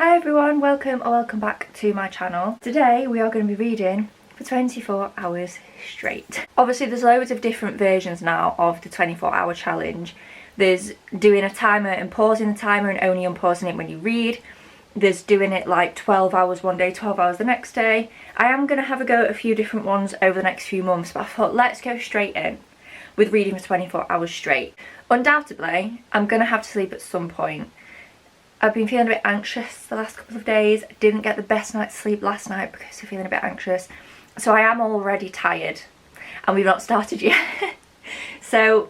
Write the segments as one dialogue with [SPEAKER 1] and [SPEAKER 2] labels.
[SPEAKER 1] Hi everyone, welcome or welcome back to my channel. Today we are going to be reading for 24 hours straight. Obviously there's loads of different versions now of the 24-hour challenge. There's doing a timer and pausing the timer and only unpausing it when you read. There's doing it like 12 hours one day, 12 hours the next day. I am going to have a go at a few different ones over the next few months, but I thought let's go straight in with reading for 24 hours straight. Undoubtedly, I'm going to have to sleep at some point. I've been feeling a bit anxious the last couple of days. I didn't get the best night's sleep last night because of feeling a bit anxious. So I am already tired and we've not started yet. So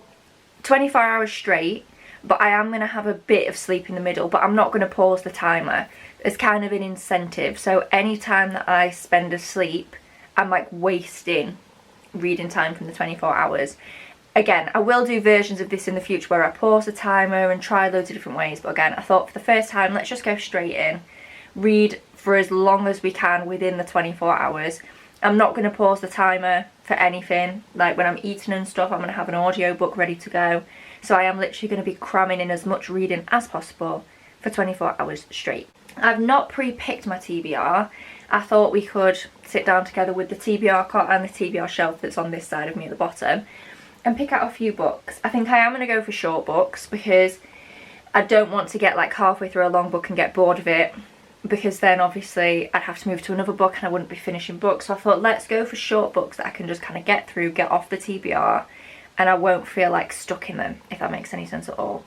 [SPEAKER 1] 24 hours straight, but I am going to have a bit of sleep in the middle, but I'm not going to pause the timer. It's kind of an incentive. So any time that I spend asleep, I'm like wasting reading time from the 24 hours. Again, I will do versions of this in the future where I pause the timer and try loads of different ways, but again, I thought for the first time, let's just go straight in, read for as long as we can within the 24 hours. I'm not going to pause the timer for anything, like when I'm eating and stuff, I'm going to have an audiobook ready to go. So I am literally going to be cramming in as much reading as possible for 24 hours straight. I've not pre-picked my TBR. I thought we could sit down together with the TBR cot and the TBR shelf that's on this side of me at the bottom and pick out a few books. I think I am going to go for short books because I don't want to get like halfway through a long book and get bored of it, because then obviously I'd have to move to another book and I wouldn't be finishing books. So I thought let's go for short books that I can just kind of get through, get off the TBR, and I won't feel like stuck in them, if that makes any sense at all.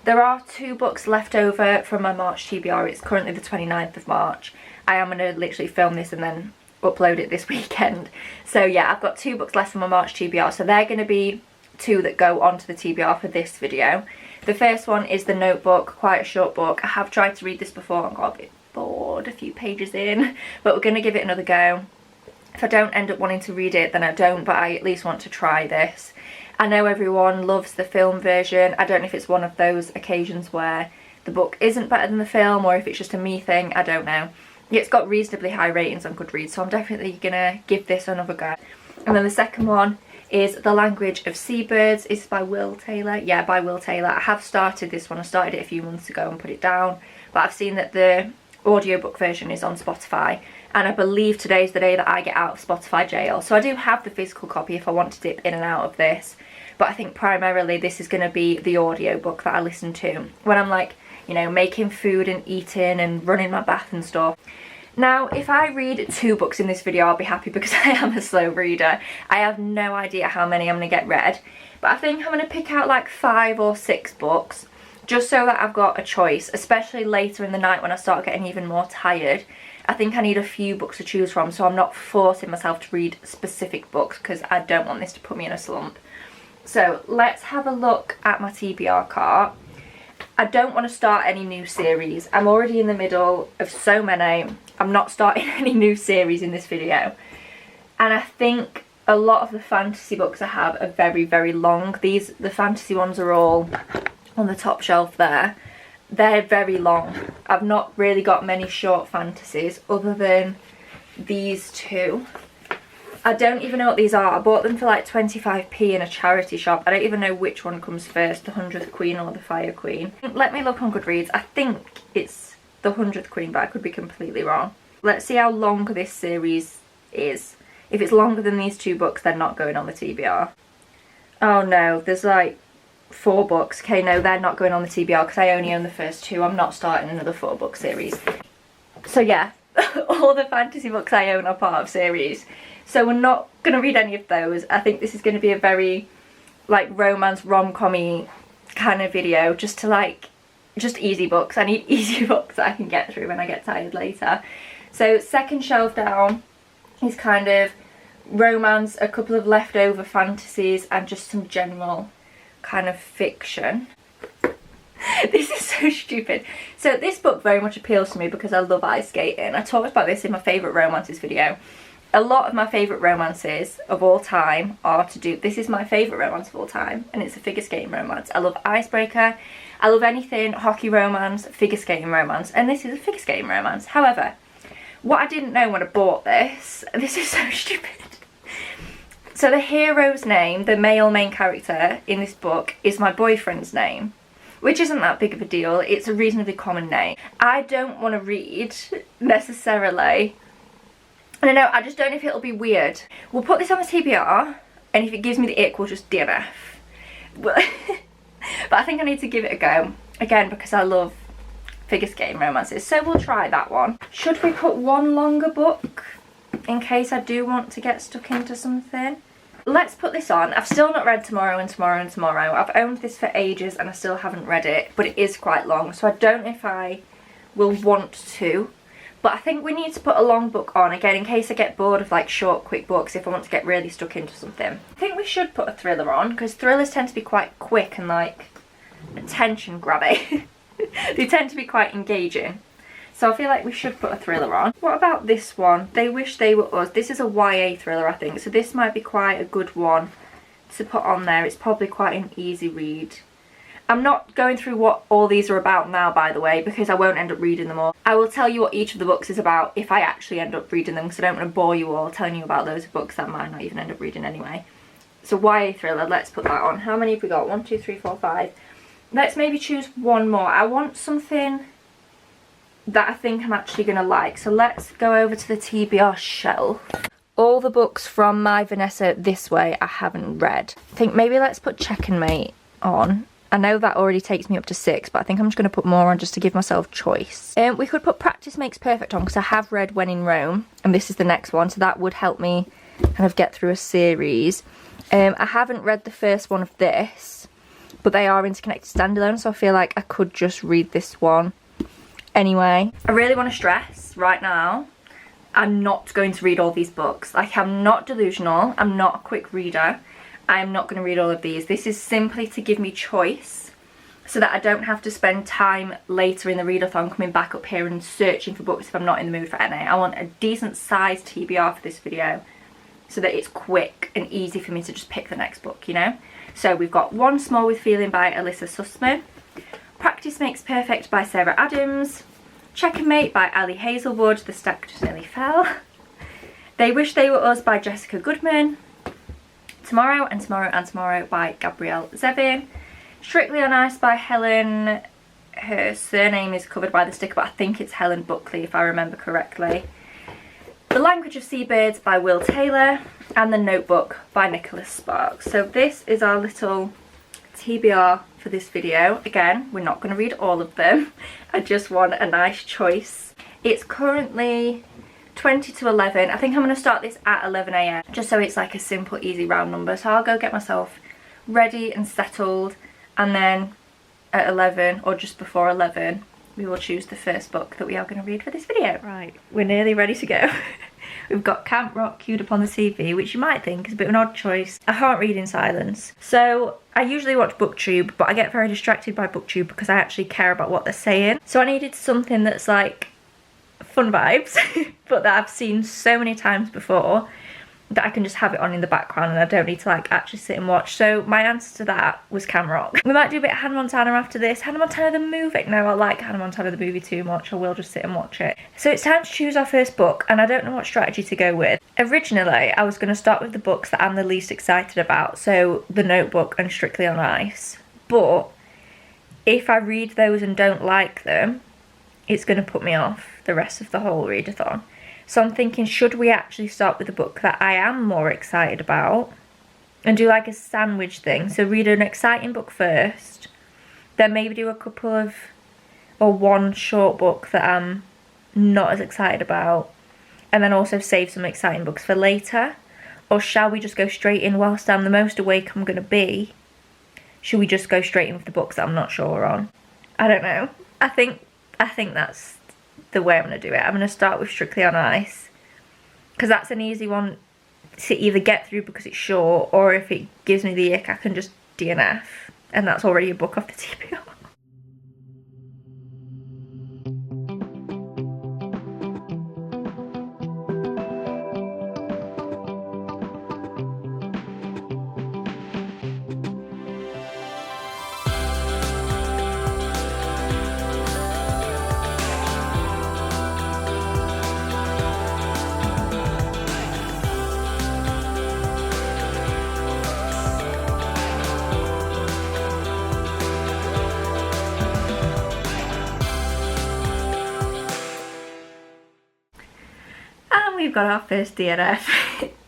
[SPEAKER 1] There are 2 books left over from my March TBR. It's currently the 29th of March. I am going to literally film this and then upload it this weekend. So yeah, I've got 2 books left from my March TBR, so they're going to be 2 that go onto the TBR for this video. The first one is The Notebook, quite a short book. I have tried to read this before and got a bit bored a few pages in, but we're going to give it another go. If I don't end up wanting to read it, then I don't, but I at least want to try this. I know everyone loves the film version. I don't know if it's one of those occasions where the book isn't better than the film or if it's just a me thing, I don't know. It's got reasonably high ratings on Goodreads, so I'm definitely gonna give this another go. And then the second one is The Language of Seabirds. It's by Will Taylor. Yeah, by Will Taylor. I have started this one. I started it a few months ago and put it down, but I've seen that the audiobook version is on Spotify, and I believe today's the day that I get out of Spotify jail. So I do have the physical copy if I want to dip in and out of this, but I think primarily this is going to be the audiobook that I listen to when I'm like, you know, making food and eating and running my bath and stuff. Now, if I read 2 books in this video, I'll be happy because I am a slow reader. I have no idea how many I'm going to get read, but I think I'm going to pick out like 5 or 6 books just so that I've got a choice, especially later in the night when I start getting even more tired. I think I need a few books to choose from, so I'm not forcing myself to read specific books because I don't want this to put me in a slump. So let's have a look at my TBR cart. I don't want to start any new series. I'm already in the middle of so many. I'm not starting any new series in this video. And I think a lot of the fantasy books I have are very, very long. The fantasy ones are all on the top shelf there. They're very long. I've not really got many short fantasies other than these 2. I don't even know what these are. I bought them for like 25p in a charity shop. I don't even know which one comes first, the 100th Queen or the Fire Queen. Let me look on Goodreads. I think it's the 100th Queen, but I could be completely wrong. Let's see how long this series is. If it's longer than these 2 books, they're not going on the TBR. Oh no, there's like 4 books. Okay, no, they're not going on the TBR because I only own the first 2. I'm not starting another 4-book series. So yeah, all the fantasy books I own are part of series. So we're not going to read any of those. I think this is going to be a very like romance rom-com-y kind of video, just easy books. I need easy books that I can get through when I get tired later. So second shelf down is kind of romance, a couple of leftover fantasies and just some general kind of fiction. This is so stupid. So this book very much appeals to me because I love ice skating. I talked about this in my favourite romances video. A lot of my favourite romances of all time are to do... This is my favourite romance of all time, and it's a figure skating romance. I love Icebreaker. I love anything hockey romance, figure skating romance, and this is a figure skating romance. However, what I didn't know when I bought this is so stupid. So the hero's name, the male main character in this book, is my boyfriend's name. which isn't that big of a deal. It's a reasonably common name. I don't want to read necessarily. I don't know, I just don't know if it'll be weird. We'll put this on the TBR, and if it gives me the ick, we'll just DNF. But I think I need to give it a go. Again, because I love figure skating romances. So we'll try that one. Should we put one longer book in case I do want to get stuck into something? Let's put this on. I've still not read Tomorrow and Tomorrow and Tomorrow. I've owned this for ages and I still haven't read it, but it is quite long, so I don't know if I will want to. But I think we need to put a long book on, again, in case I get bored of like short, quick books, if I want to get really stuck into something. I think we should put a thriller on, because thrillers tend to be quite quick and like attention grabby. They tend to be quite engaging. So I feel like we should put a thriller on. What about this one? They Wish They Were Us. This is a YA thriller, I think. So this might be quite a good one to put on there. It's probably quite an easy read. I'm not going through what all these are about now, by the way, because I won't end up reading them all. I will tell you what each of the books is about if I actually end up reading them, because I don't want to bore you all telling you about those books that I might not even end up reading anyway. So YA thriller, let's put that on. How many have we got? 1, 2, 3, 4, 5. Let's maybe choose one more. I want something that I think I'm actually going to like. So let's go over to the TBR shelf. All the books from My Vanessa This Way I haven't read. I think maybe let's put Check and Mate on. I know that already takes me up to 6, but I think I'm just going to put more on just to give myself choice. We could put Practice Makes Perfect on, because I have read When in Rome, and this is the next one, so that would help me kind of get through a series. I haven't read the first one of this, but they are interconnected standalone, so I feel like I could just read this one anyway. I really want to stress right now, I'm not going to read all these books. Like, I'm not delusional, I'm not a quick reader. I'm not going to read all of these. This is simply to give me choice so that I don't have to spend time later in the readathon coming back up here and searching for books if I'm not in the mood for NA. I want a decent sized TBR for this video so that it's quick and easy for me to just pick the next book, you know? So we've got One Small with Feeling by Alyssa Sussman, Practice Makes Perfect by Sarah Adams, Check and Mate by Ali Hazelwood, The Stack Just Nearly Fell, They Wish They Were Us by Jessica Goodman, Tomorrow and Tomorrow and Tomorrow by Gabrielle Zevin, Strictly on Ice by Helen, her surname is covered by the sticker, but I think it's Helen Buckley if I remember correctly, The Language of Seabirds by Will Taylor, and The Notebook by Nicholas Sparks. So this is our little TBR for this video. Again, we're not going to read all of them. I just want a nice choice. It's currently 20 to 11. I think I'm going to start this at 11 AM just so it's like a simple, easy round number. So I'll go get myself ready and settled, and then at 11 or just before 11 we will choose the first book that we are going to read for this video. Right, we're nearly ready to go. We've got Camp Rock queued up on the TV, which you might think is a bit of an odd choice. I can't read in silence. So I usually watch BookTube, but I get very distracted by BookTube because I actually care about what they're saying. So I needed something that's like fun vibes, but that I've seen so many times before that I can just have it on in the background and I don't need to like actually sit and watch. So my answer to that was Camp Rock. We might do a bit of Hannah Montana after this. Hannah Montana the movie. No, I like Hannah Montana the movie too much. I will just sit and watch it. So it's time to choose our first book, and I don't know what strategy to go with. Originally, I was going to start with the books that I'm the least excited about, so The Notebook and Strictly on Ice. But if I read those and don't like them, it's going to put me off the rest of the whole readathon. So I'm thinking, should we actually start with the book that I am more excited about and do like a sandwich thing? So read an exciting book first, then maybe do a couple of, or one short book that I'm not as excited about, and then also save some exciting books for later? Or shall we just go straight in whilst I'm the most awake I'm going to be? Should we just go straight in with the books that I'm not sure on? I don't know. I think that's the way I'm going to do it. I'm going to start with Strictly on Ice, because that's an easy one to either get through because it's short, or if it gives me the ick I can just DNF, and that's already a book off the TBR. we've got our first DNF.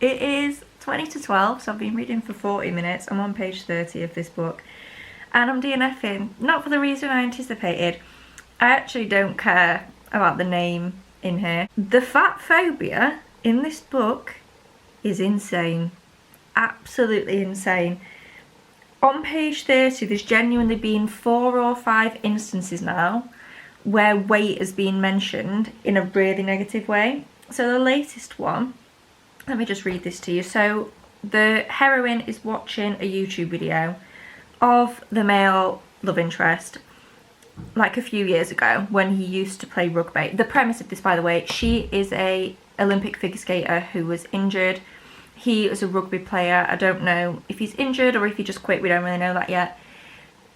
[SPEAKER 1] It is 20 to 12, so I've been reading for 40 minutes. I'm on page 30 of this book. And I'm DNFing, not for the reason I anticipated. I actually don't care about the name in here. The fat phobia in this book is insane. Absolutely insane. On page 30, there's genuinely been 4 or 5 instances now where weight has been mentioned in a really negative way. So the latest one, let me just read this to you. So the heroine is watching a YouTube video of the male love interest like a few years ago when he used to play rugby. The premise of this, by the way, she is a Olympic figure skater who was injured. He is a rugby player. I don't know if he's injured or if he just quit. We don't really know that yet.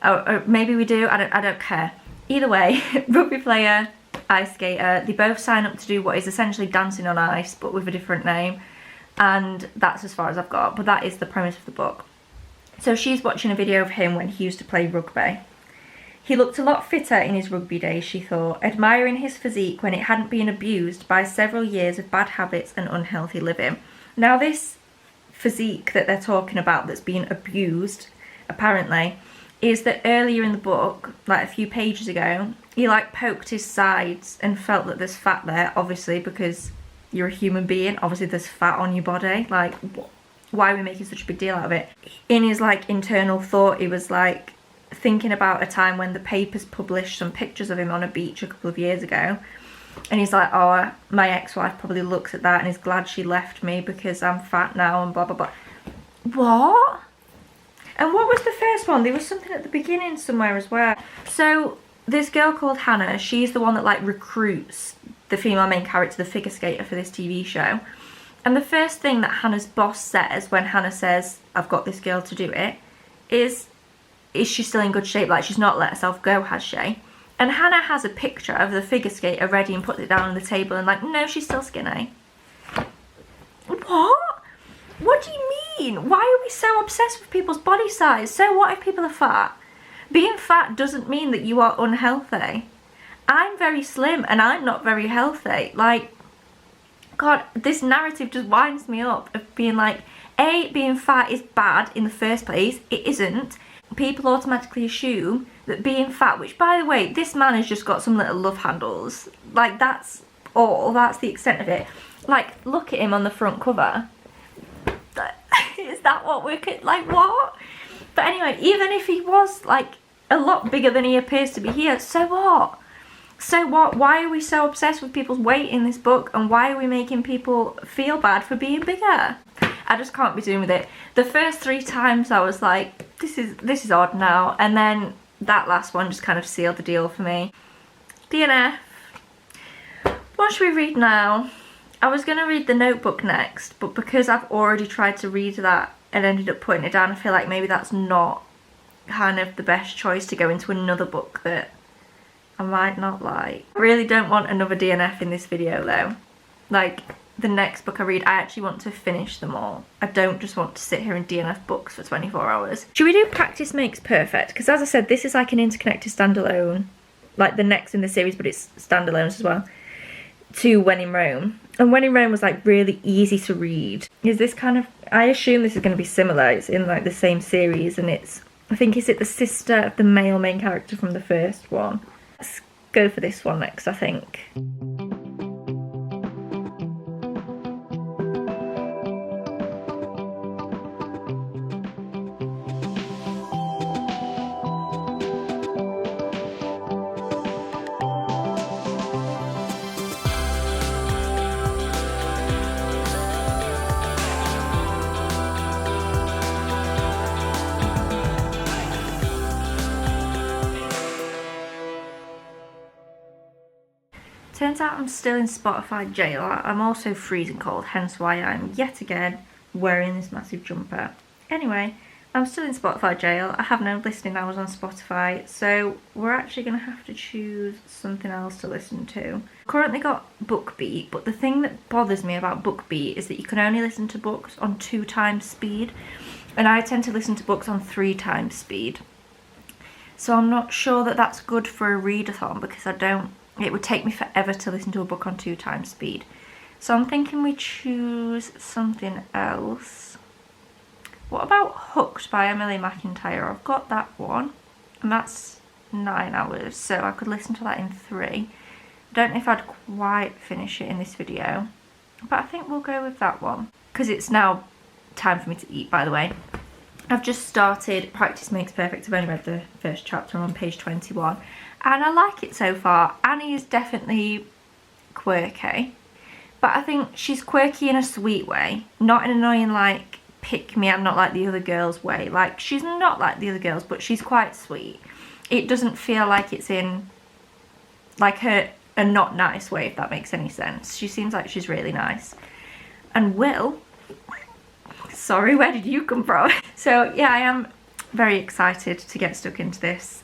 [SPEAKER 1] Or maybe we do. I don't care. Either way, rugby player, ice skater. They both sign up to do what is essentially dancing on ice, but with a different name. And that's as far as I've got. But that is the premise of the book. So she's watching a video of him when he used to play rugby. He looked a lot fitter in his rugby days, she thought, admiring his physique when it hadn't been abused by several years of bad habits and unhealthy living. Now this physique that they're talking about that's been abused, apparently, is that earlier in the book, like a few pages ago, he like poked his sides and felt that there's fat there, obviously, because you're a human being. Obviously there's fat on your body. Like, why are we making such a big deal out of it? In his like internal thought, he was like thinking about a time when the papers published some pictures of him on a beach a couple of years ago. And he's like, oh, my ex-wife probably looks at that and is glad she left me because I'm fat now and blah, blah, blah. What? And what was the first one? There was something at the beginning somewhere as well. So this girl called Hannah, she's the one that like recruits the female main character, the figure skater, for this TV show. And the first thing that Hannah's boss says when Hannah says, I've got this girl to do it, is she still in good shape? Like, she's not let herself go, has she? And Hannah has a picture of the figure skater ready and puts it down on the table and like, no, she's still skinny. What? What do you mean? Why are we so obsessed with people's body size? So what if people are fat? Being fat doesn't mean that you are unhealthy. I'm very slim and I'm not very healthy. Like, God, this narrative just winds me up of being like, A, being fat is bad in the first place. It isn't. People automatically assume that being fat, which by the way, this man has just got some little love handles. Like, that's all. That's the extent of it. Like, look at him on the front cover. Is that what we're... like, what? But anyway, even if he was, like, a lot bigger than he appears to be here, so what? So what? Why are we so obsessed with people's weight in this book? And why are we making people feel bad for being bigger? I just can't be doing with it. The first 3 times I was like, this is odd now. And then that last one just kind of sealed the deal for me. DNF. What should we read now? I was going to read The Notebook next, but because I've already tried to read that and ended up putting it down, I feel like maybe that's not kind of the best choice to go into another book that I might not like. I really don't want another DNF in this video though. Like, the next book I read, I actually want to finish them all. I don't just want to sit here and DNF books for 24 hours. Should we do Practice Makes Perfect? Because as I said, this is like an interconnected standalone, like the next in the series, but it's standalones as well, to When in Rome. And When in Rome was like really easy to read. Is this kind of, I assume this is going to be similar. It's in like the same series and it's, I think, is it the sister of the male main character from the first one? Let's go for this one next, I think. Turns out I'm still in Spotify jail. I'm also freezing cold, hence why I'm yet again wearing this massive jumper. Anyway, I'm still in Spotify jail. I have no listening hours on Spotify, so we're actually going to have to choose something else to listen to. Currently got BookBeat, but the thing that bothers me about BookBeat is that you can only listen to books on 2 times speed, and I tend to listen to books on 3 times speed. So I'm not sure that that's good for a readathon because it would take me forever to listen to a book on 2 times speed. So I'm thinking we choose something else. What about Hooked by Emily McIntyre? I've got that one, and that's 9 hours, so I could listen to that in 3. Don't know if I'd quite finish it in this video, but I think we'll go with that one. Because it's now time for me to eat, by the way. I've just started Practice Makes Perfect. I've only read the first chapter. I'm on page 21. And I like it so far. Annie is definitely quirky. But I think she's quirky in a sweet way. Not in an annoying, like, pick me, I'm not like the other girls way. Like, she's not like the other girls, but she's quite sweet. It doesn't feel like it's in, like, a not nice way, if that makes any sense. She seems like she's really nice. And Will... Sorry, where did you come from? So yeah, I am very excited to get stuck into this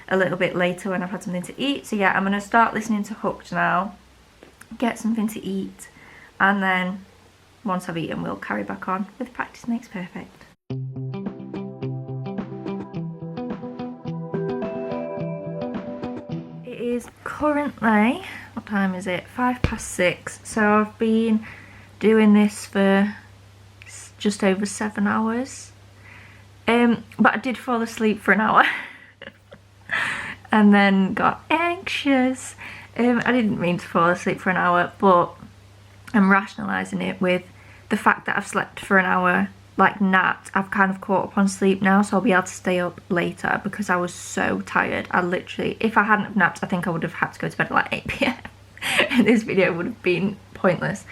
[SPEAKER 1] a little bit later when I've had something to eat. So yeah, I'm going to start listening to Hooked now, get something to eat, and then once I've eaten we'll carry back on with Practice Makes Perfect. It is currently, what time is it? 6:05. So I've been doing this for just over 7 hours, but I did fall asleep for an hour and then got anxious. I didn't mean to fall asleep for an hour, but I'm rationalising it with the fact that I've slept for an hour, like napped. I've kind of caught up on sleep now, so I'll be able to stay up later because I was so tired. I literally, if I hadn't have napped, I think I would have had to go to bed at like 8 p.m. and this video would have been pointless.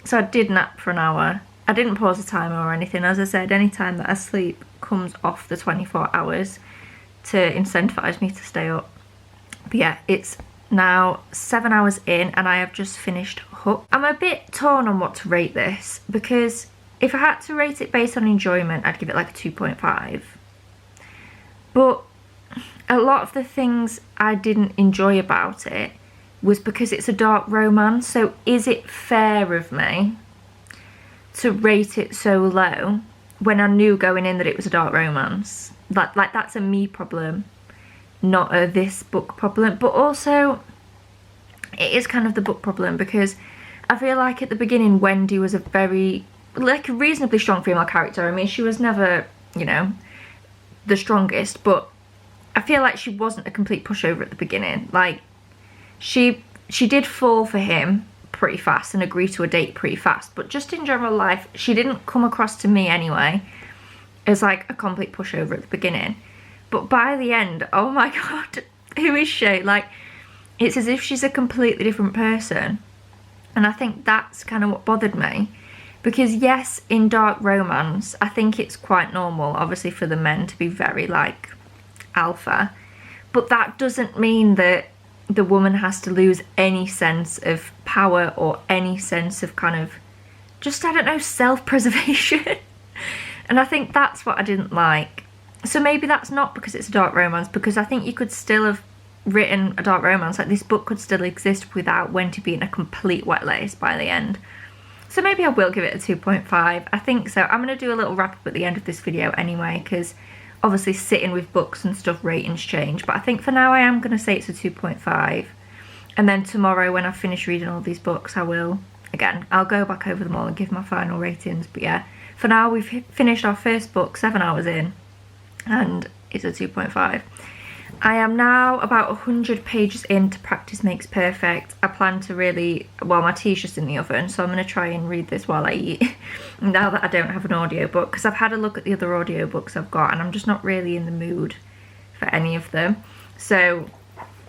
[SPEAKER 1] So I did nap for an hour. I didn't pause the timer or anything. As I said, any time that I sleep comes off the 24 hours to incentivise me to stay up. But yeah, it's now 7 hours in and I have just finished Hook. I'm a bit torn on what to rate this, because if I had to rate it based on enjoyment, I'd give it like a 2.5. But a lot of the things I didn't enjoy about it was because it's a dark romance. So is it fair of me to rate it so low when I knew going in that it was a dark romance? Like that's a me problem, not a this book problem. But also it is kind of the book problem, because I feel like at the beginning Wendy was a very, like, a reasonably strong female character. I mean, she was never, you know, the strongest, but I feel like she wasn't a complete pushover at the beginning. Like, she did fall for him pretty fast and agree to a date pretty fast, but just in general life she didn't come across to me anyway as like a complete pushover at the beginning. But by the end, oh my god, who is she? Like, it's as if she's a completely different person, and I think that's kind of what bothered me. Because yes, in dark romance I think it's quite normal obviously for the men to be very like alpha, but that doesn't mean that the woman has to lose any sense of power or any sense of kind of just, I don't know, self-preservation. And I think that's what I didn't like. So maybe that's not because it's a dark romance, because I think you could still have written a dark romance, like this book could still exist without Wendy being a complete wet lace by the end. So maybe I will give it a 2.5. I think so. I'm going to do a little wrap up at the end of this video anyway, because obviously sitting with books and stuff, ratings change. But I think for now I am going to say it's a 2.5. And then tomorrow when I finish reading all these books, I will, again, I'll go back over them all and give my final ratings. But yeah, for now we've finished our first book 7 hours in, and it's a 2.5. I am now about 100 pages into Practice Makes Perfect. I plan to really, well, my tea's just in the oven, so I'm going to try and read this while I eat now that I don't have an audiobook, because I've had a look at the other audiobooks I've got and I'm just not really in the mood for any of them. So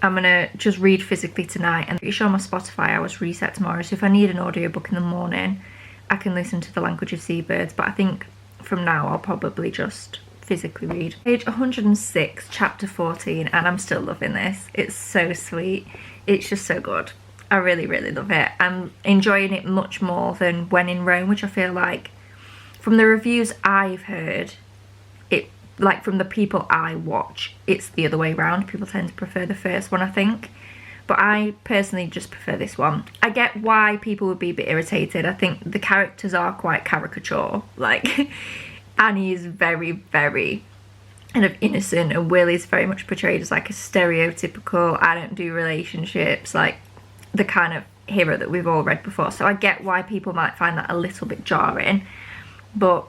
[SPEAKER 1] I'm going to just read physically tonight, and I'm pretty sure my Spotify hours reset tomorrow, so if I need an audiobook in the morning I can listen to The Language of Seabirds. But I think from now I'll probably just physically read. Page 106, chapter 14, and I'm still loving this. It's so sweet. It's just so good. I really, really love it. I'm enjoying it much more than When in Rome, which I feel like from the reviews I've heard, it, like from the people I watch, it's the other way around. People tend to prefer the first one, I think. But I personally just prefer this one. I get why people would be a bit irritated. I think the characters are quite caricature. Like, Annie is very, very kind of innocent, and Will is very much portrayed as like a stereotypical, I don't do relationships, like the kind of hero that we've all read before, so I get why people might find that a little bit jarring. But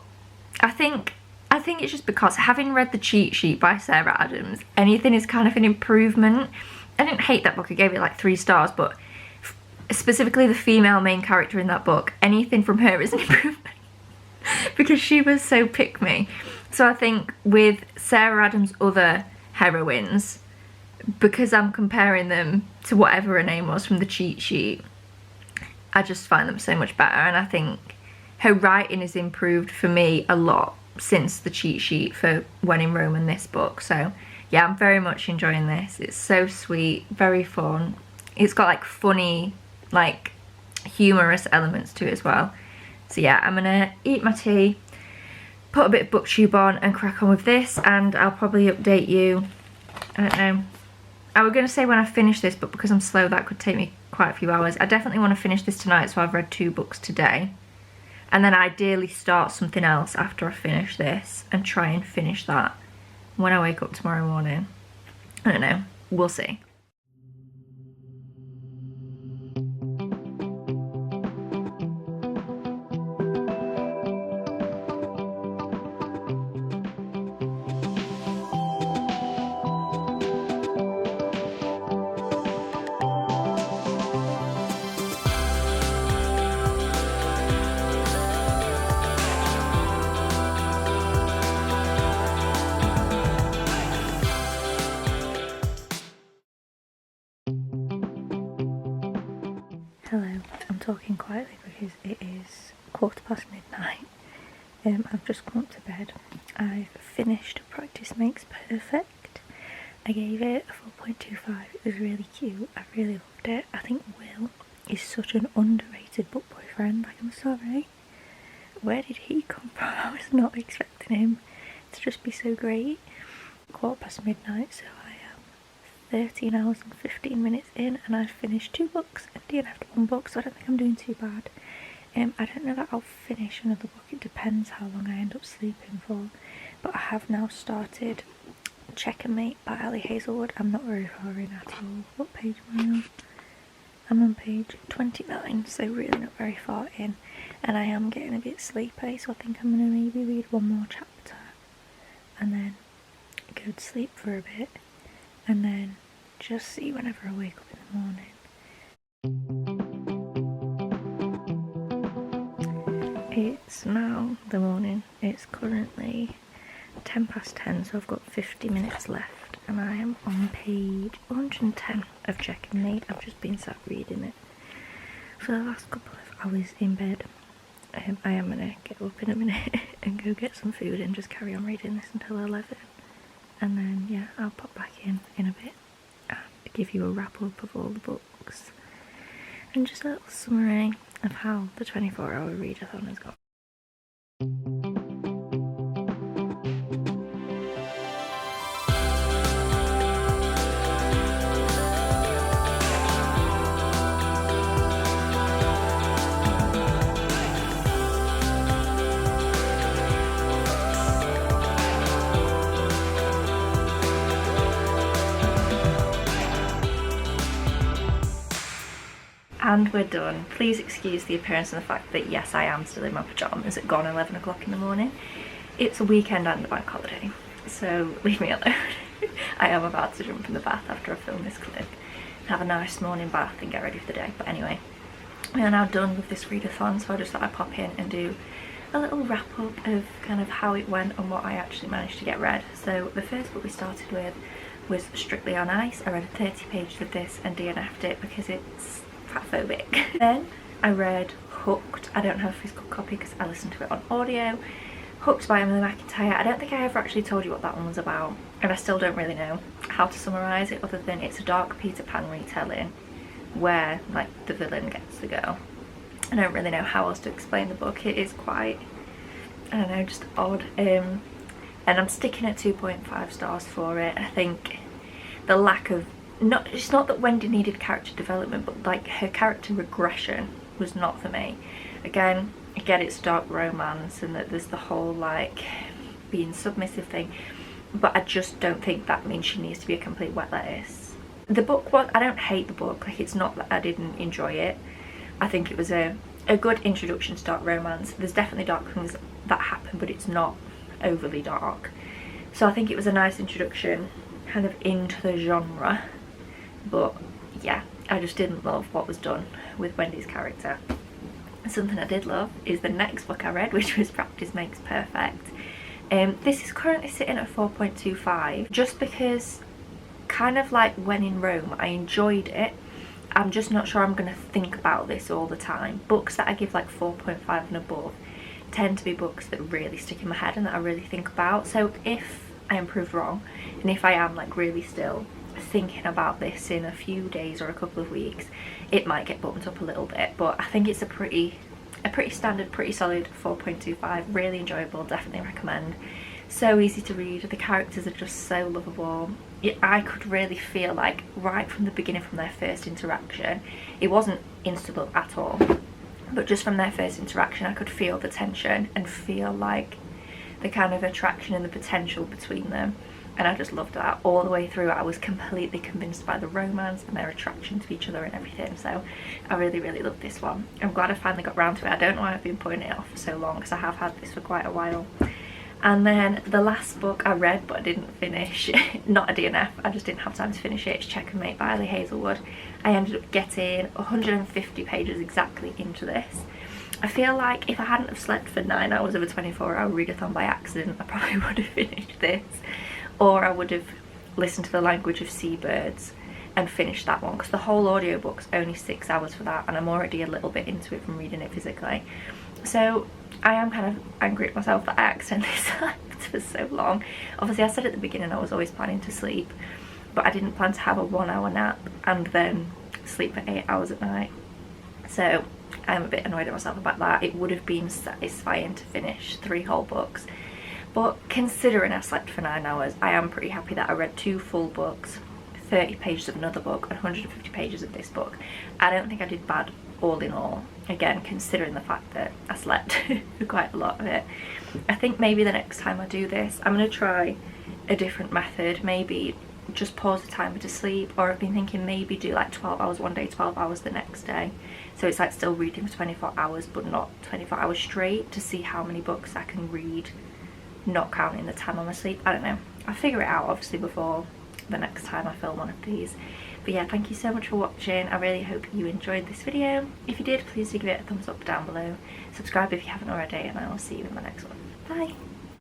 [SPEAKER 1] I think it's just because, having read The Cheat Sheet by Sarah Adams, anything is kind of an improvement. I didn't hate that book, I gave it like 3 stars, but specifically the female main character in that book, anything from her is an improvement because she was so pick me. So I think with Sarah Adams' other heroines, because I'm comparing them to whatever her name was from The Cheat Sheet, I just find them so much better, and I think her writing has improved for me a lot since The Cheat Sheet for When in Rome and this book. So yeah, I'm very much enjoying this. It's so sweet, very fun. It's got like funny, like humorous elements to it as well. So yeah, I'm gonna eat my tea, put a bit of booktube on and crack on with this, and I'll probably update you, I don't know, I was going to say when I finish this, but because I'm slow that could take me quite a few hours. I definitely want to finish this tonight, so I've read 2 books today. And then ideally start something else after I finish this and try and finish that when I wake up tomorrow morning. I don't know, we'll see. Hello, I'm talking quietly because it is midnight. I've just come up to bed. I've finished Practice Makes Perfect. I gave it a 4.25. It was really cute. I really loved it. I think Will is such an underrated book boyfriend. Like, I'm sorry. Where did he come from? I was not expecting him to just be so great. midnight, so I am 13 hours and 15 minutes in, and I've finished 2 books and DNF'd 1 book, so I don't think I'm doing too bad. I don't know that I'll finish another book. It depends how long I end up sleeping for. But I have now started Checkmate by Ali Hazelwood. I'm not very far in at all. What page am I on? I'm on page 29, so really not very far in. And I am getting a bit sleepy, so I think I'm going to maybe read 1 more chapter and then go to sleep for a bit, and then just see whenever I wake up in the morning. It's now the morning. It's currently 10:10, so I've got 50 minutes left, and I am on page 110 of Checkmate. I've just been sat reading it for the last couple of hours in bed. I am going to get up in a minute and go get some food and just carry on reading this until 11. And then, yeah, I'll pop back in a bit and give you a wrap up of all the books and just a little summary of how the 24-hour readathon has gone. And we're done. Please excuse the appearance and the fact that yes, I am still in my pyjamas at gone 11 o'clock in the morning. It's a weekend and a bank holiday, so leave me alone. I am about to jump in the bath after I film this clip and have a nice morning bath and get ready for the day. But anyway, we are now done with this readathon, so I just thought I'd pop in and do a little wrap up of kind of how it went and what I actually managed to get read. So the first book we started with was Strictly on Ice. I read 30 pages of this and DNF'd it because it's fatphobic. Then I read Hooked. I don't have a physical copy because I listened to it on audio. Hooked by Emily McIntyre. I don't think I ever actually told you what that one was about, and I still don't really know how to summarise it other than it's a dark Peter Pan retelling where like the villain gets to go. I don't really know how else to explain the book. It is quite, I don't know, just odd. And I'm sticking at 2.5 stars for it. I think the lack of, it's not that Wendy needed character development, but like her character regression was not for me. Again, I get it's dark romance and that there's the whole like being submissive thing, but I just don't think that means she needs to be a complete wet lettuce. The book was, I don't hate the book, like it's not that I didn't enjoy it. I think it was a good introduction to dark romance. There's definitely dark things that happen, but it's not overly dark. So I think it was a nice introduction kind of into the genre. But yeah, I just didn't love what was done with Wendy's character. Something I did love is the next book I read, which was Practice Makes Perfect. This is currently sitting at 4.25, just because, kind of like When in Rome, I enjoyed it. I'm just not sure I'm going to think about this all the time. Books that I give like 4.5 and above tend to be books that really stick in my head and that I really think about. So if I am proved wrong, and if I am like really still thinking about this in a few days or a couple of weeks, it might get bumped up a little bit. But I think it's a pretty standard, pretty solid 4.25. Really enjoyable, definitely recommend. So easy to read, the characters are just so lovable. I could really feel like right from the beginning, from their first interaction, it wasn't insta at all, but just from their first interaction I could feel the tension and feel like the kind of attraction and the potential between them, and I just loved that all the way through. I was completely convinced by the romance and their attraction to each other and everything, so I really loved this one. I'm glad I finally got round to it. I don't know why I've been putting it off for so long, because I have had this for quite a while. And then the last book I read but I didn't finish, not a DNF, I just didn't have time to finish it, it's Check and Mate by Ali Hazelwood. I ended up getting 150 pages exactly into this. I feel like if I hadn't have slept for 9 hours of a 24-hour readathon by accident, I probably would have finished this. Or I would have listened to The Language of Seabirds and finished that one, because the whole audiobook's only 6 hours for that, and I'm already a little bit into it from reading it physically. So I am kind of angry at myself that I accidentally slept for so long. Obviously I said at the beginning I was always planning to sleep, but I didn't plan to have a 1-hour nap and then sleep for 8 hours at night. So I'm a bit annoyed at myself about that. It would have been satisfying to finish 3 whole books, but considering I slept for 9 hours, I am pretty happy that I read 2 full books, 30 pages of another book and 150 pages of this book. I don't think I did bad all in all, again considering the fact that I slept for quite a lot of it. I think maybe the next time I do this I'm going to try a different method, maybe just pause the timer to sleep, or I've been thinking maybe do like 12 hours one day, 12 hours the next day, so it's like still reading for 24 hours but not 24 hours straight, to see how many books I can read not counting the time I'm asleep. I don't know, I'll figure it out obviously before the next time I film one of these. But yeah, thank you so much for watching. I really hope you enjoyed this video. If you did, please do give it a thumbs up down below. Subscribe if you haven't already, and I will see you in my next one. Bye!